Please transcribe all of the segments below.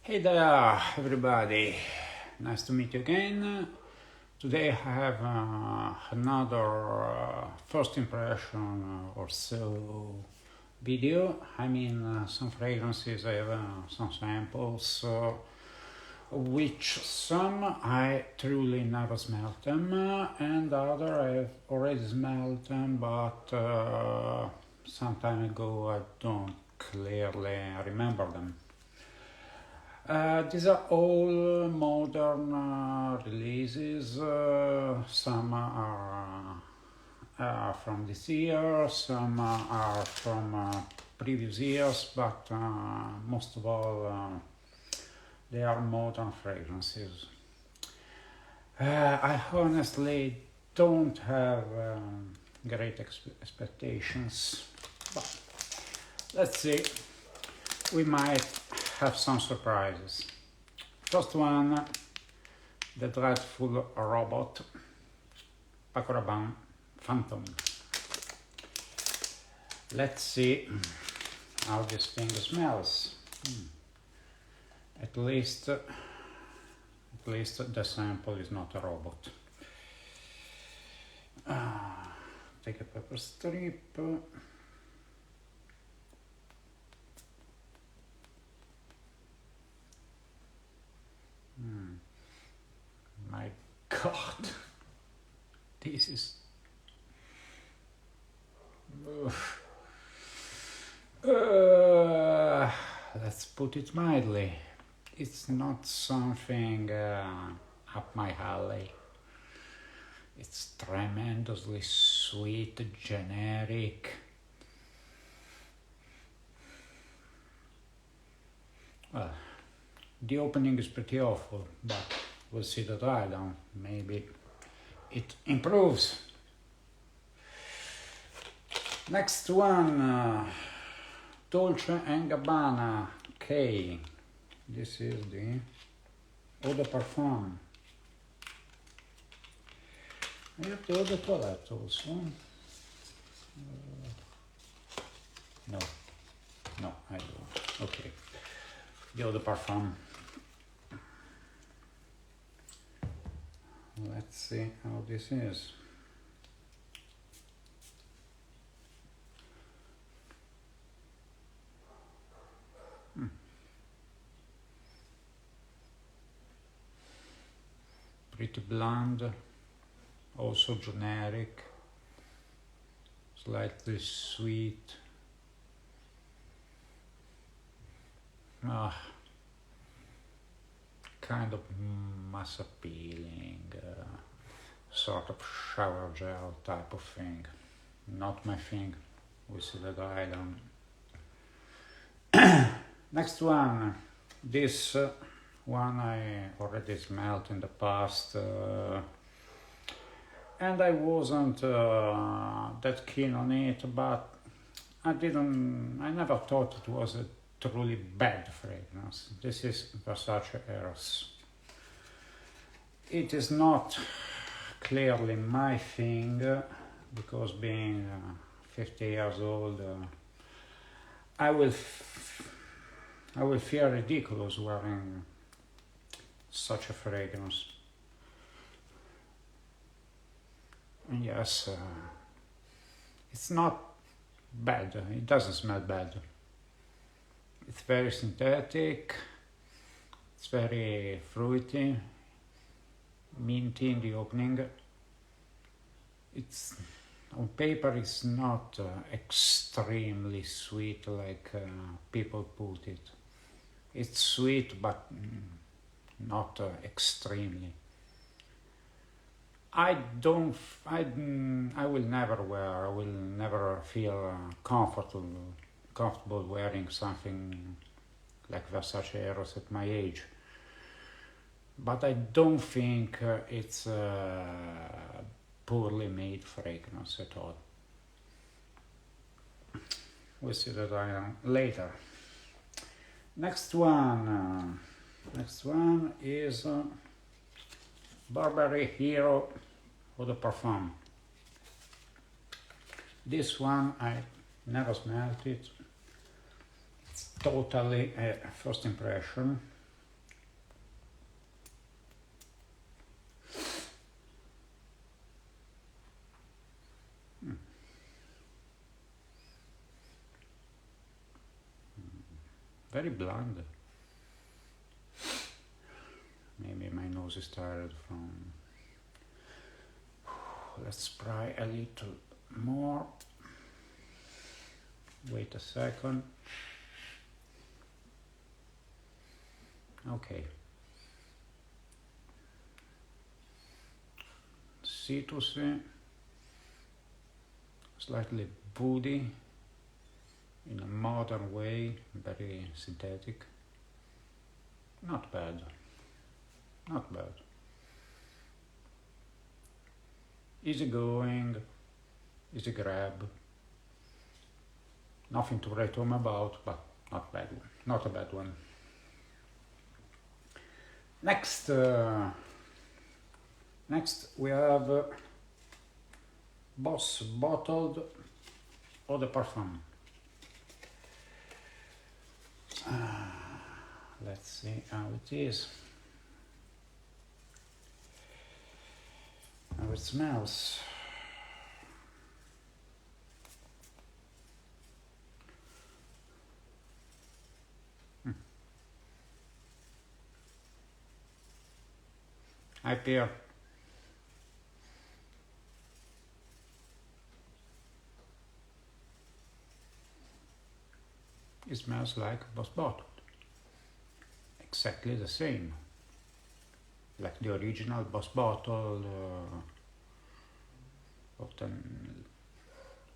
Hey there, everybody. Nice to meet you again. Today I have another first impression or so video. I mean, some fragrances, I have some samples, which some I truly never smelled them, and other I've already smelled them, but some time ago I don't clearly remember them. These are all modern releases. Some are from this year, some are from previous years, but most of all they are modern fragrances. I honestly don't have great expectations, but let's see. We might have some surprises. First one, the dreadful robot, Paco Rabanne Phantom. Let's see how this thing smells. At least the sample is not a robot. Take a pepper strip. My God, this is. Let's put it mildly. It's not something up my alley. It's tremendously sweet, generic. Well, the opening is pretty awful, but we'll see the dry down. Maybe it improves. Next one, Dolce Gabbana K. This is the eau de parfum. I have the eau de toilette also. No, I don't. Okay. The eau de parfum. Let's see how this is. Pretty bland, also generic, slightly sweet. Kind of mass appealing, sort of shower gel type of thing. Not my thing. We see the dry down. Next one. This one I already smelled in the past, and I wasn't that keen on it, but I never thought it was a truly bad fragrance. This is Versace Eros. It is not clearly my thing, because being 50 years old, I will feel ridiculous wearing such a fragrance. And yes, it's not bad. It doesn't smell bad. It's very synthetic, it's very fruity, minty in the opening. It's on paper it's not extremely sweet like people put it. It's sweet, but not extremely. I will never feel comfortable wearing something like Versace Eros at my age. But I don't think it's a poorly made fragrance at all. We'll see that later. Next one is Burberry Hero eau de parfum. This one I never smelled it. It's totally a first impression. very bland. Maybe my nose is tired from... Let's spray a little more. Wait a second. Okay. Citrusy, slightly woody, in a modern way, very synthetic. Not bad. Not bad. Easy going, easy grab. Nothing to write home about, but not bad one. Not a bad one. Next we have Boss Bottled Eau de Parfum. Let's see how it is. How it smells. Hi Pierre. It smells like Boss Bottled. Exactly the same. Like the original Boss Bottle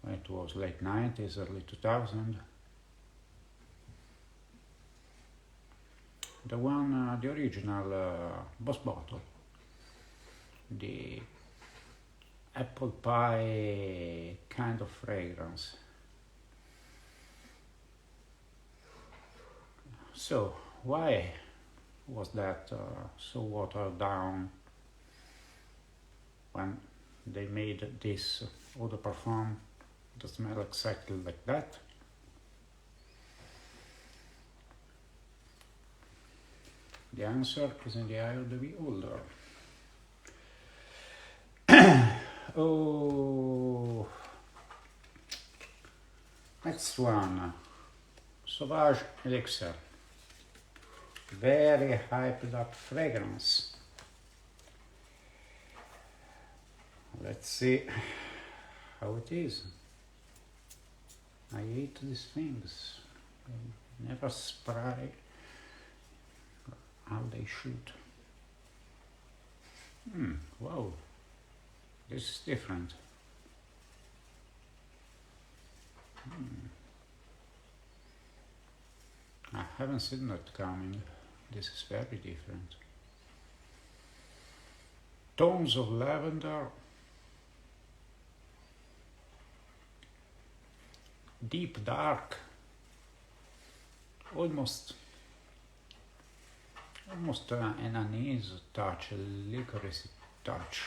when it was late 90s, early 2000. The one, the original Boss Bottle. The apple pie kind of fragrance. So, why was that so watered down when they made this eau de parfum that smell exactly like that? The answer is in the eye of the beholder. Oh, next one, Sauvage Elixir. Very hyped up fragrance. Let's see how it is. I hate these things. I never spray how they should. Wow, this is different. I haven't seen that coming. This is very different. Tones of lavender, deep dark, almost an anise touch, a licorice touch.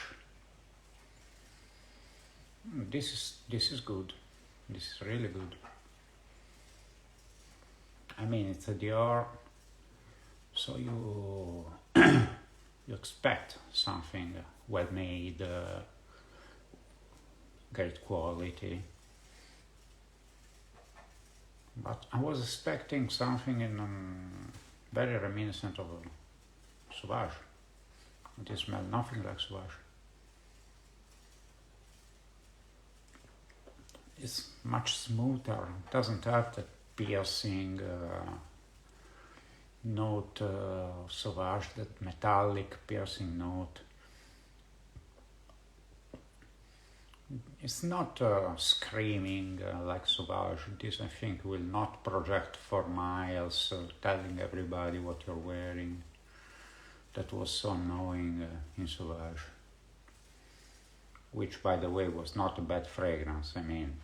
This is good. This is really good. I mean, it's a Dior, so you you expect something well made, great quality. But I was expecting something very reminiscent of Sauvage. It smells nothing like Sauvage. It's much smoother. It doesn't have the piercing note of Sauvage, that metallic piercing note. It's not screaming like Sauvage. This, I think, will not project for miles, telling everybody what you're wearing. That was so annoying in Sauvage. Which, by the way, was not a bad fragrance. I mean,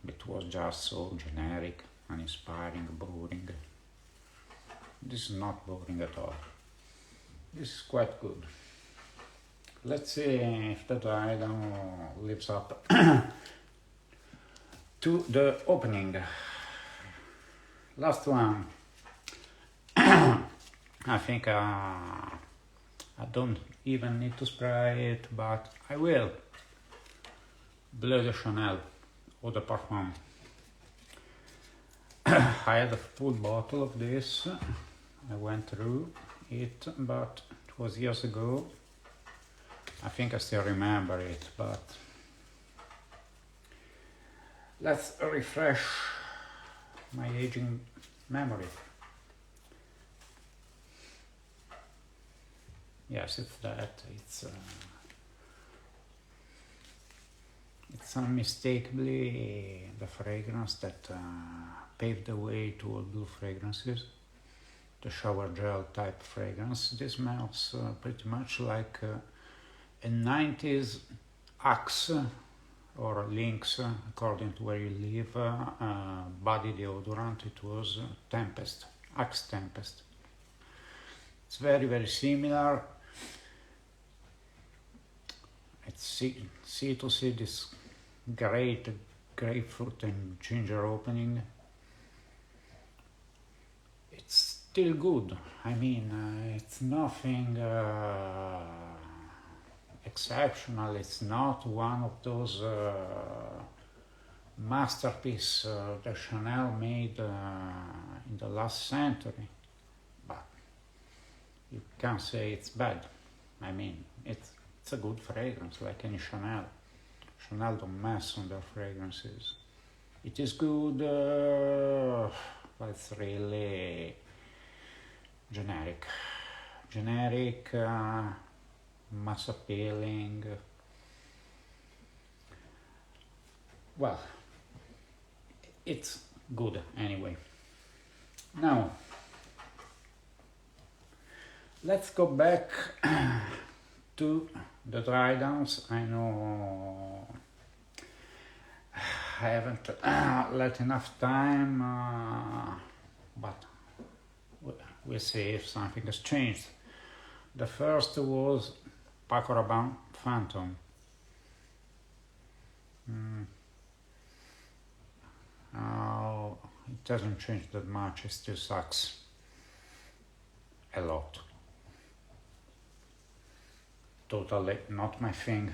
it was just so generic, uninspiring, boring. This is not boring at all. This is quite good. Let's see if that item lives up to the opening. Last one. I think I don't even need to spray it, but I will. Bleu de Chanel Eau de Parfum. I had a full bottle of this. I went through it, but it was years ago. I think I still remember it, but let's refresh my aging memory. Yes, it's that. It's unmistakably the fragrance that paved the way to all blue fragrances. The shower gel type fragrance. This smells pretty much like a 90s Axe or Lynx, according to where you live, body deodorant. It was Tempest, Axe Tempest. It's very, very similar. It's citrusy, this great grapefruit and ginger opening. It's still good. I mean, it's nothing exceptional. It's not one of those masterpieces that Chanel made in the last century. But you can't say it's bad. I mean, it's a good fragrance, like any Chanel. Chanel don't mess on their fragrances. It is good, but it's really generic. Generic, mass appealing. Well, it's good anyway. Now, let's go back to the dry downs. I know I haven't let enough time, but we'll see if something has changed. The first was Paco Rabanne Phantom. It hasn't changed that much, it still sucks a lot. Totally not my thing.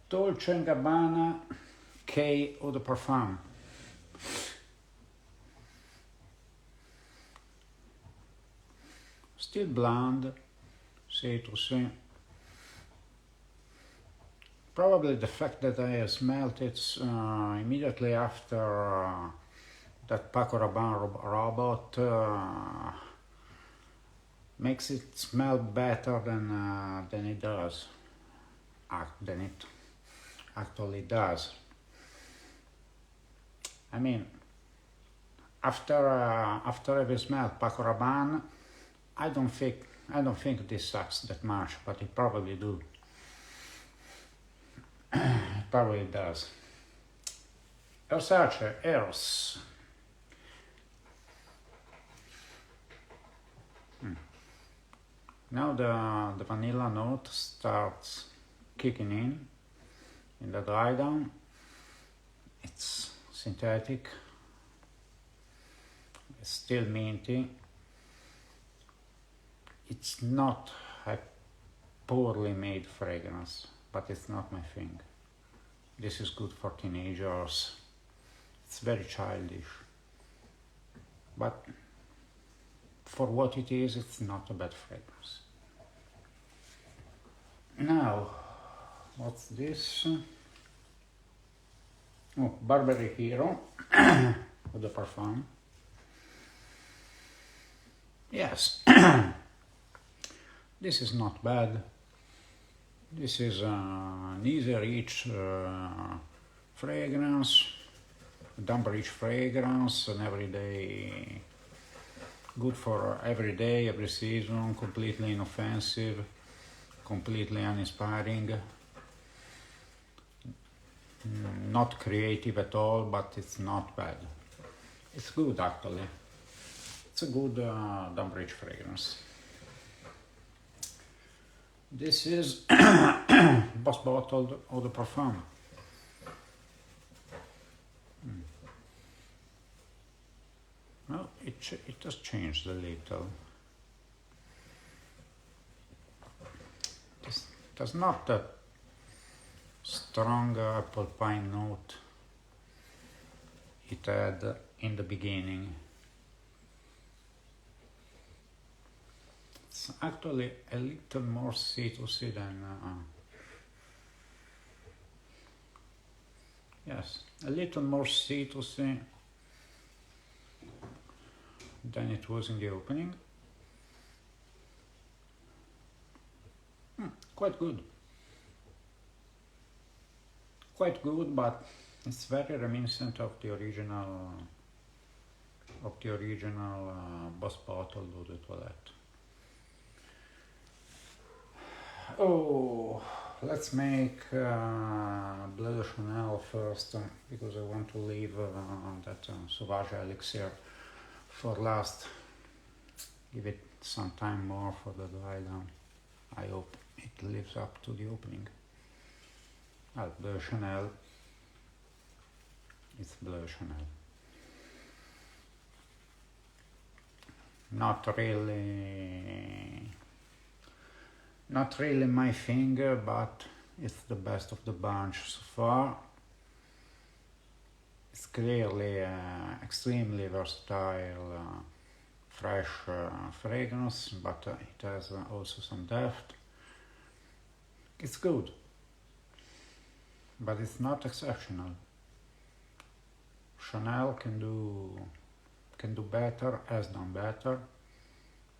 Dolce Gabbana K Eau de Parfum. Still bland, citrusy. Probably the fact that I smelled it immediately after that Paco Rabanne robot makes it smell better than it does. Than it actually does. I mean, after having smelled Paco Rabanne, I don't think this sucks that much, but it probably do. It probably does. Versace Eros. Now the vanilla note starts kicking in the dry down. It's synthetic. It's still minty. It's not a poorly made fragrance, but it's not my thing. This is good for teenagers. It's very childish. But for what it is, it's not a bad fragrance. Now, what's this? Oh, Burberry Hero with the parfum. Yes, this is not bad. This is an easy reach fragrance, a dump rich fragrance, an everyday, good for every day, every season, completely inoffensive, completely uninspiring, not creative at all, but it's not bad. It's good actually. It's a good dump rich fragrance. This is Boss Bottled Eau de Parfum. Well, it has changed a little. There's not that strong apple pie note. it had in the beginning. It's actually a little more citrusy than yes, a little more citrusy than it was in the opening. Quite good. Quite good, but it's very reminiscent of the original Boss Bottle Eau de Toilette. Oh, let's make Bleu de Chanel first, because I want to leave that Sauvage Elixir for last. Give it some time more for the dry down. I hope it lives up to the opening. Bleu de Chanel. It's Bleu de Chanel. Not really my finger, but it's the best of the bunch so far. It's clearly extremely versatile, fresh fragrance, but it has also some depth. It's good, but it's not exceptional. Chanel can do better, has done better,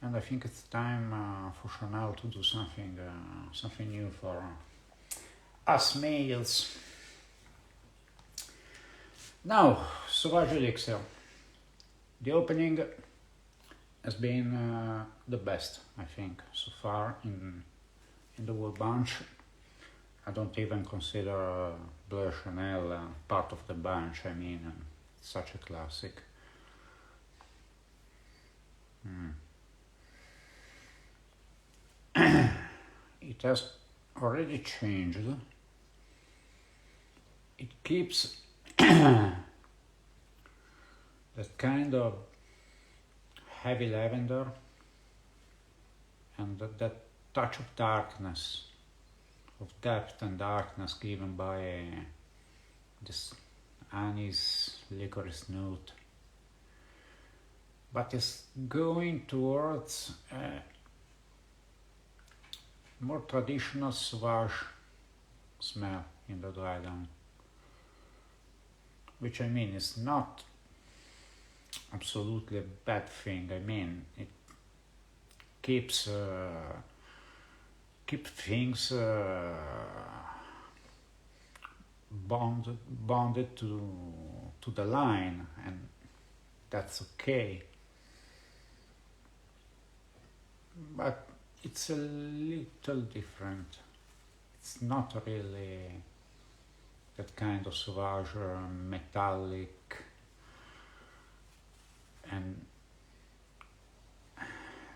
and I think it's time for Chanel to do something new for us males. Now, Sauvage Elixir. The opening has been the best, I think, so far in the whole bunch. I don't even consider Bleu de Chanel part of the bunch. I mean, such a classic. It has already changed. It keeps that kind of heavy lavender and that touch of darkness, of depth and darkness given by this anise licorice note, but it's going towards a more traditional Sauvage smell in the dry down, which I mean is not absolutely a bad thing. I mean, it keeps things bonded to the line, and that's okay. But it's a little different. It's not really that kind of Sauvage metallic and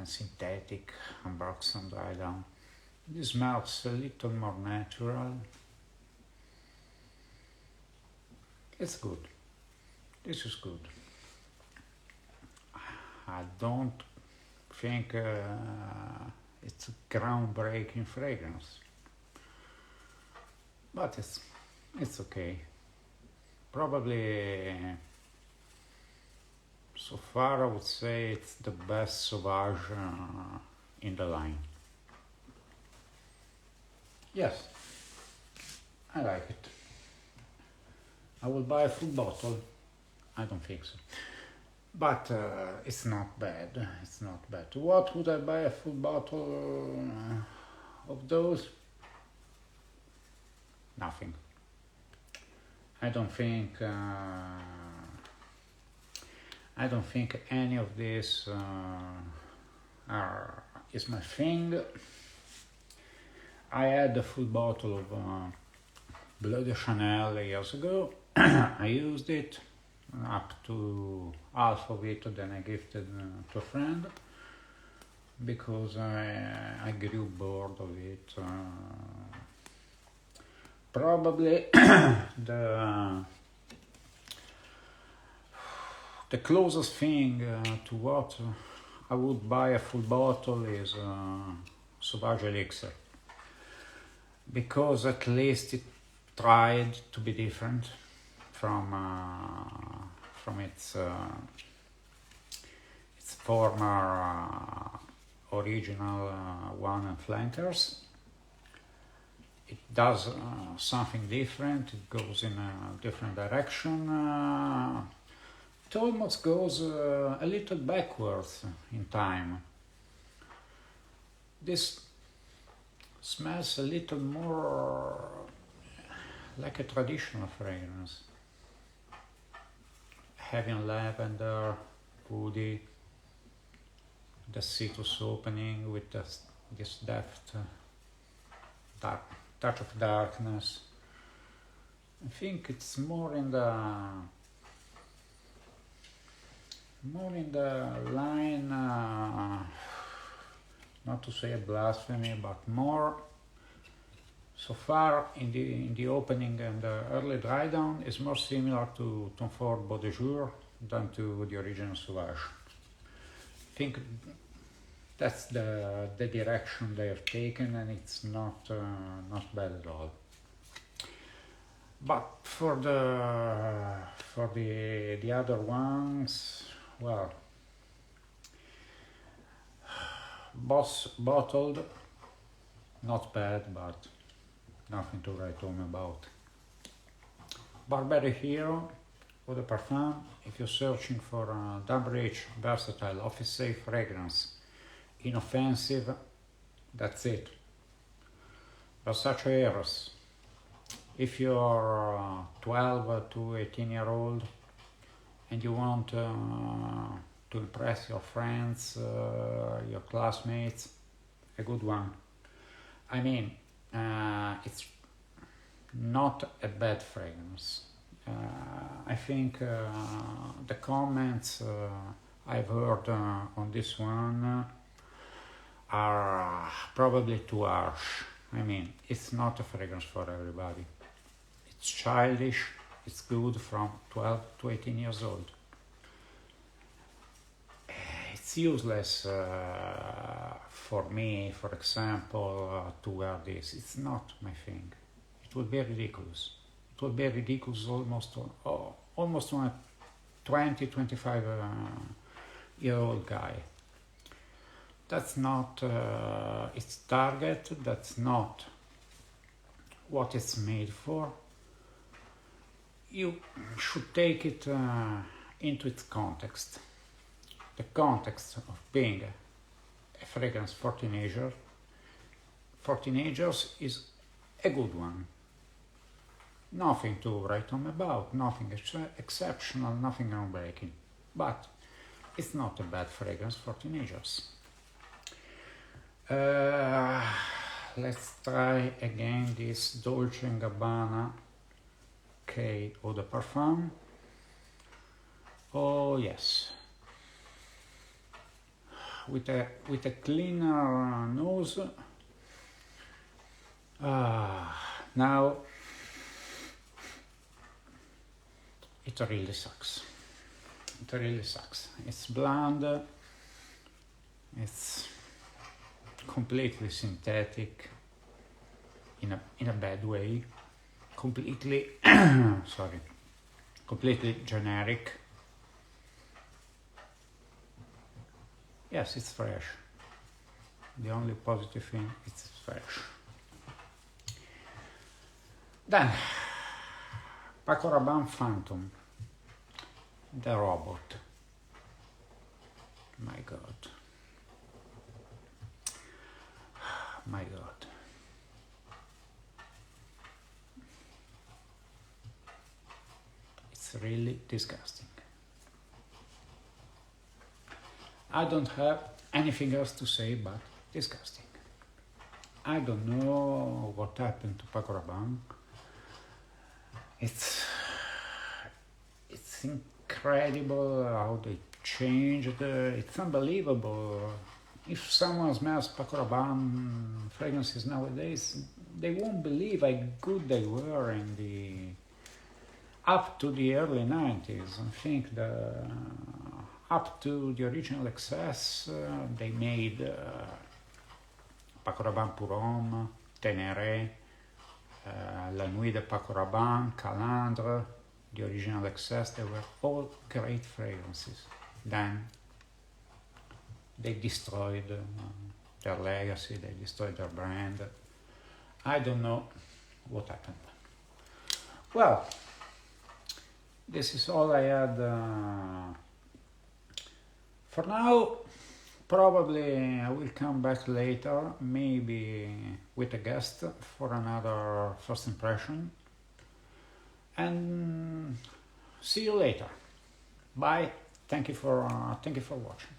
synthetic unboxed dry down. This smells a little more natural. It's good. This is good. I don't think it's a groundbreaking fragrance, but it's okay. Probably so far I would say it's the best Sauvage in the line. Yes, I like it. I will buy a full bottle. I don't think so. But it's not bad. It's not bad. What would I buy a full bottle of those? Nothing. I don't think any of this is my thing. I had a full bottle of Bleu de Chanel years ago. I used it up to half of it, then I gifted to a friend because I grew bored of it. Probably the closest thing to what I would buy a full bottle is Sauvage Elixir, because at least it tried to be different from from its former original one and flankers. It does something different. It goes in a different direction. It almost goes a little backwards in time. This smells a little more like a traditional fragrance, having lavender, woody, the citrus opening with this depth, touch of darkness. I think it's more in the line, not to say a blasphemy, but more so far in the opening and the early dry down is more similar to Tom Ford Beau de Jour than to the original Sauvage. I think that's the direction they have taken, and it's not bad at all. But for the other ones, well, Boss bottled, not bad, but nothing to write home about. Burberry Hero Eau de Parfum, if you're searching for a double-rich, versatile, office-safe fragrance, inoffensive, that's it. Versace Eros, if you're 12 to 18-year-old and you want to impress your friends, your classmates, a good one. I mean, it's not a bad fragrance. I think the comments I've heard on this one are probably too harsh. I mean, it's not a fragrance for everybody. It's childish, it's good from 12 to 18 years old. It's useless for me, for example, to wear this. It's not my thing. It would be ridiculous. It would be ridiculous almost on a 20, 25 year old guy. That's not its target. That's not what it's made for. You should take it into its context. The context of being a fragrance for teenagers is a good one. Nothing to write home about, nothing exceptional, nothing groundbreaking. But it's not a bad fragrance for teenagers. Let's try again this Dolce Gabbana K Eau de Parfum. Oh yes. With a cleaner nose. Now it really sucks. It really sucks. It's bland. It's completely synthetic in a bad way. Completely completely generic. Yes, it's fresh. The only positive thing is it's fresh. Then, Paco Rabanne Phantom, the robot. My God. My God. It's really disgusting. I don't have anything else to say but disgusting. I don't know what happened to Paco Rabanne. It's incredible how they changed. It's unbelievable. If someone smells Paco Rabanne fragrances nowadays, they won't believe how good they were in up to the early 90s. I think up to the original Excess, they made Paco Rabanne Pour Homme, Ténéré, La Nuit de Paco Rabanne, Calandre, the original excess, they were all great fragrances. Then they destroyed their legacy, they destroyed their brand. I don't know what happened. Well, this is all I had for now. Probably I will come back later, maybe with a guest for another first impression. And see you later. Bye. Thank you for watching.